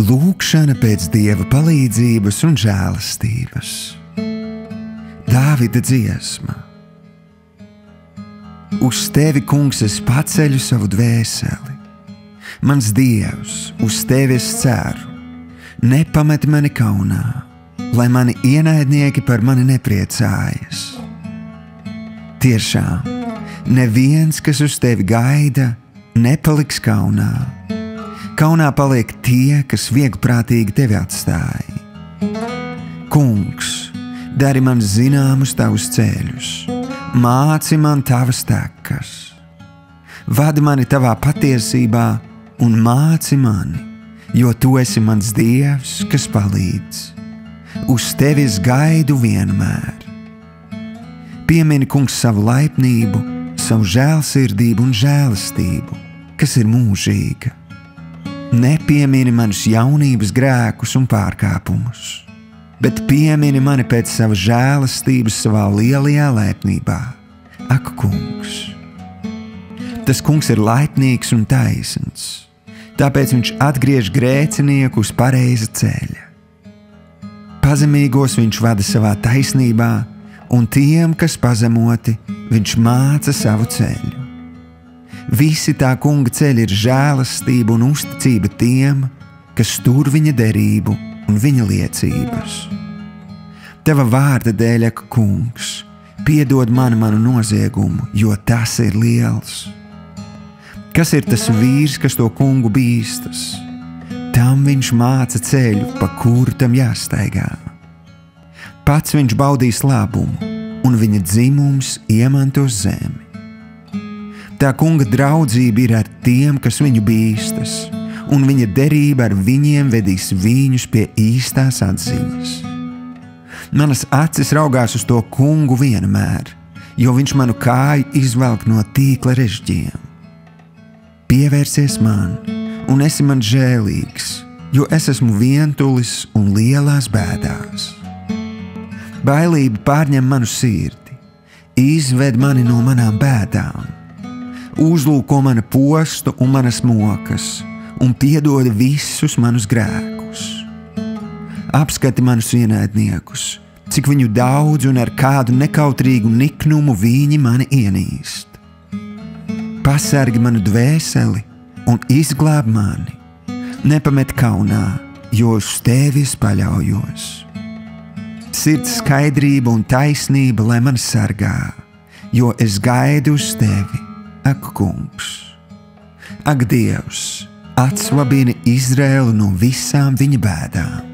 Lūkšana pēc Dieva palīdzības un žēlastības. Dāvida dziesma. Uz tevi, kungs, es paceļu savu dvēseli. Mans Dievs, uz tevi es ceru. Nepameti mani kaunā, lai mani ienaidnieki par mani nepriecājas. Tiešām, neviens, kas uz tevi gaida, nepaliks kaunā. Kaunā paliek tie, kas vieglprātīgi tevi atstāja. Kungs, dari man zināmus tavus ceļus, māci man tavas tekas. Vadi mani tavā patiesībā un māci mani, jo tu esi mans Dievs, kas palīdz. Uz tevi es gaidu vienmēr. Piemini, kungs, savu laipnību, savu žēlsirdību un žēlastību, kas ir mūžīga. Nepiemini manus jaunības grēkus un pārkāpumus, bet piemini mani pēc savas žēlastības savā lielajā laipnībā. Ak, kungs! Tas kungs ir laipnīgs un taisns, tāpēc viņš atgriež grēcinieku uz pareiza ceļa. Pazemīgos viņš vada savā taisnībā, un tiem, kas pazemoti, viņš māca savu ceļu. Visi tā kunga ceļi ir žēlastība un uzticība tiem, kas tur viņa derību un viņa liecības. Tava vārda dēļ, ak, kungs, piedod man manu noziegumu, jo tas ir liels. Kas ir tas vīrs, kas to kungu bīstas? Tam viņš māca ceļu, pa kuru tam jāstaigā. Pats viņš baudīs labumu, un viņa dzimums iemantos zemi. Tā kunga draudzība ir ar tiem, kas viņu bīstas, un viņa derība ar viņiem vedīs viņus pie īstās atziņas. Manas acis raugās uz to kungu vienmēr, jo viņš manu kāju izvelk no tīkla režģiem. Pievērsies man, un esi man žēlīgs, jo es esmu vientulis un lielās bēdās. Bailība pārņem manu sirdi, izved mani no manām bēdām. Uzlūko mana postu un manas mokas, un piedod visus manus grēkus. Apskati manus ienaidniekus, cik viņu daudz un ar kādu nekautrīgu niknumu viņi mani ienīst. Pasargi manu dvēseli un izglāb mani. Nepamet kaunā, jo uz tevi es paļaujos. Sirds skaidrība un taisnība, lai mani sargā, jo es gaidu uz tevi. Ak, kungs! Ak, Dievs! Atsvabini Izraēlu no visām viņa bēdām!